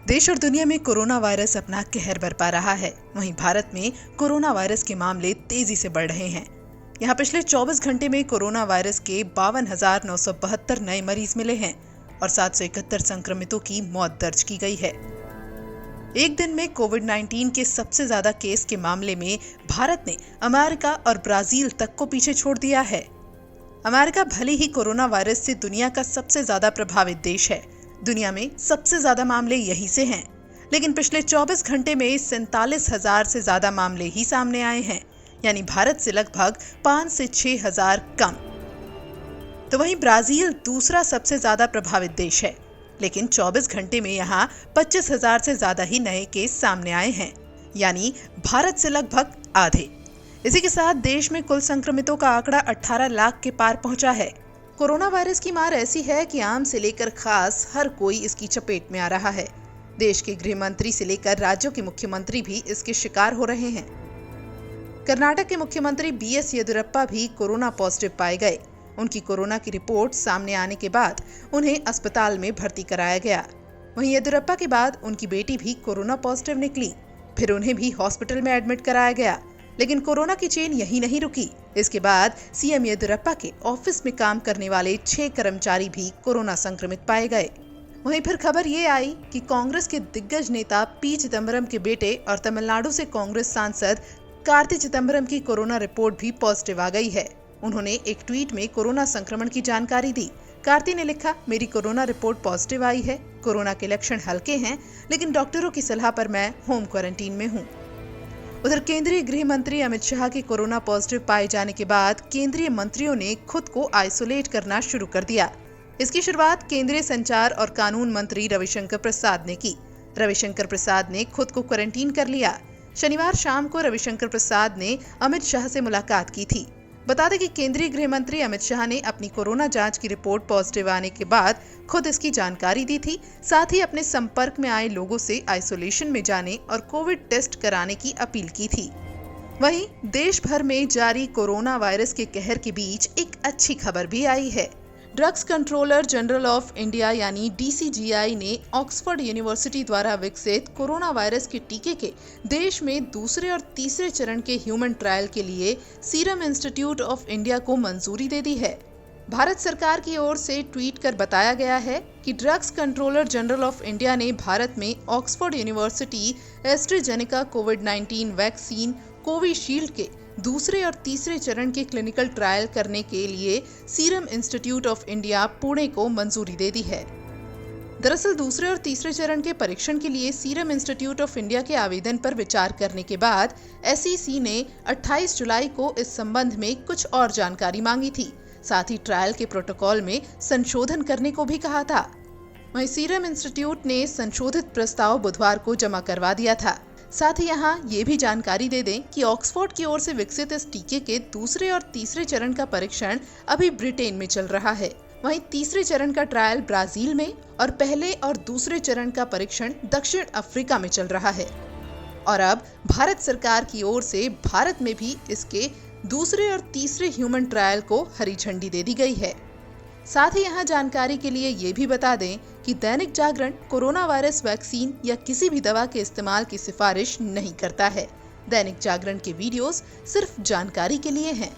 देश और दुनिया में कोरोना वायरस अपना कहर बरपा रहा है। वहीं भारत में कोरोना वायरस के मामले तेजी से बढ़ रहे हैं। यहाँ पिछले 24 घंटे में कोरोना वायरस के 52,972 नए मरीज मिले हैं और 771 संक्रमितों की मौत दर्ज की गई है। एक दिन में कोविड-19 के सबसे ज्यादा केस के मामले में भारत ने अमेरिका और ब्राजील तक को पीछे छोड़ दिया है। अमेरिका भले ही कोरोना वायरस से दुनिया का सबसे ज्यादा प्रभावित देश है, दुनिया में सबसे ज्यादा मामले यहीं से हैं, लेकिन पिछले 24 घंटे में 47,000 से ज्यादा मामले ही सामने आए हैं, यानी भारत से लगभग 5 से 6,000 कम। तो वहीं ब्राजील दूसरा सबसे ज्यादा प्रभावित देश है, लेकिन 24 घंटे में यहाँ 25,000 से ज्यादा ही नए केस सामने आए हैं, यानी भारत से लगभग आधे। इसी के साथ देश में कुल संक्रमितों का आंकड़ा 18 लाख के पार पहुंचा है। कोरोना वायरस की मार ऐसी है कि आम से लेकर खास हर कोई इसकी चपेट में आ रहा है। देश के गृह मंत्री से लेकर राज्यों के मुख्यमंत्री भी इसके शिकार हो रहे हैं। कर्नाटक के मुख्यमंत्री बीएस येदियुरप्पा भी कोरोना पॉजिटिव पाए गए। उनकी कोरोना की रिपोर्ट सामने आने के बाद उन्हें अस्पताल में भर्ती कराया गया। वहीं येदियुरप्पा के बाद उनकी बेटी भी कोरोना पॉजिटिव निकली, फिर उन्हें भी हॉस्पिटल में एडमिट कराया गया। लेकिन कोरोना की चेन यहीं नहीं रुकी। इसके बाद सीएम येदियुरप्पा के ऑफिस में काम करने वाले 6 कर्मचारी भी कोरोना संक्रमित पाए गए। वहीं फिर खबर ये आई कि कांग्रेस के दिग्गज नेता पी चिदम्बरम के बेटे और तमिलनाडु से कांग्रेस सांसद कार्ति चिदम्बरम की कोरोना रिपोर्ट भी पॉजिटिव आ गई है। उन्होंने एक ट्वीट में कोरोना संक्रमण की जानकारी दी। कार्ति ने लिखा, मेरी कोरोना रिपोर्ट पॉजिटिव आई है। कोरोना के लक्षण हल्के हैं, लेकिन डॉक्टरों की सलाह पर मैं होम क्वारंटीन में हूँ। उधर केंद्रीय गृह मंत्री अमित शाह के कोरोना पॉजिटिव पाए जाने के बाद केंद्रीय मंत्रियों ने खुद को आइसोलेट करना शुरू कर दिया। इसकी शुरुआत केंद्रीय संचार और कानून मंत्री रविशंकर प्रसाद ने की। रविशंकर प्रसाद ने खुद को क्वारंटीन कर लिया। शनिवार शाम को रविशंकर प्रसाद ने अमित शाह से मुलाकात की थी। बता दें कि केंद्रीय गृह मंत्री अमित शाह ने अपनी कोरोना जांच की रिपोर्ट पॉजिटिव आने के बाद खुद इसकी जानकारी दी थी। साथ ही अपने संपर्क में आए लोगों से आइसोलेशन में जाने और कोविड टेस्ट कराने की अपील की थी। वहीं देश भर में जारी कोरोना वायरस के कहर के बीच एक अच्छी खबर भी आई है। Drugs controller general of India यानी डीसीजीआई ने ऑक्सफोर्ड यूनिवर्सिटी द्वारा विकसित कोरोना वायरस के टीके के देश में दूसरे और तीसरे चरण के ह्यूमन ट्रायल के लिए सीरम इंस्टीट्यूट ऑफ इंडिया को मंजूरी दे दी है। भारत सरकार की ओर से ट्वीट कर बताया गया है कि drugs controller general of India ने भारत में ऑक्सफोर्ड यूनिवर्सिटी एस्ट्राजेनेका कोविड-19 वैक्सीन कोविशील्ड के दूसरे और तीसरे चरण के क्लिनिकल ट्रायल करने के लिए serum institute of India Pune को मंजूरी दे दी है। दरअसल दूसरे और तीसरे चरण के परीक्षण के लिए सीरम इंस्टीट्यूट ऑफ इंडिया के आवेदन पर विचार करने के बाद एसईसी ने 28 जुलाई को इस संबंध में कुछ और जानकारी मांगी थी। साथ ही ट्रायल के प्रोटोकॉल में संशोधन करने को भी कहा था। वहीं सीरम इंस्टीट्यूट ने संशोधित प्रस्ताव बुधवार को जमा करवा दिया था। साथ ही यहाँ ये भी जानकारी दे दें कि ऑक्सफोर्ड की ओर से विकसित इस टीके के दूसरे और तीसरे चरण का परीक्षण अभी ब्रिटेन में चल रहा है। वहीं तीसरे चरण का ट्रायल ब्राजील में और पहले और दूसरे चरण का परीक्षण दक्षिण अफ्रीका में चल रहा है। और अब भारत सरकार की ओर से भारत में भी इसके दूसरे और तीसरे ह्यूमन ट्रायल को हरी झंडी दे दी गई है। साथ ही यहाँ जानकारी के लिए ये भी बता दें कि Dainik Jagran corona virus vaccine या किसी भी दवा के इस्तेमाल की सिफारिश नहीं करता है। दैनिक जागरण के वीडियोस सिर्फ जानकारी के लिए हैं।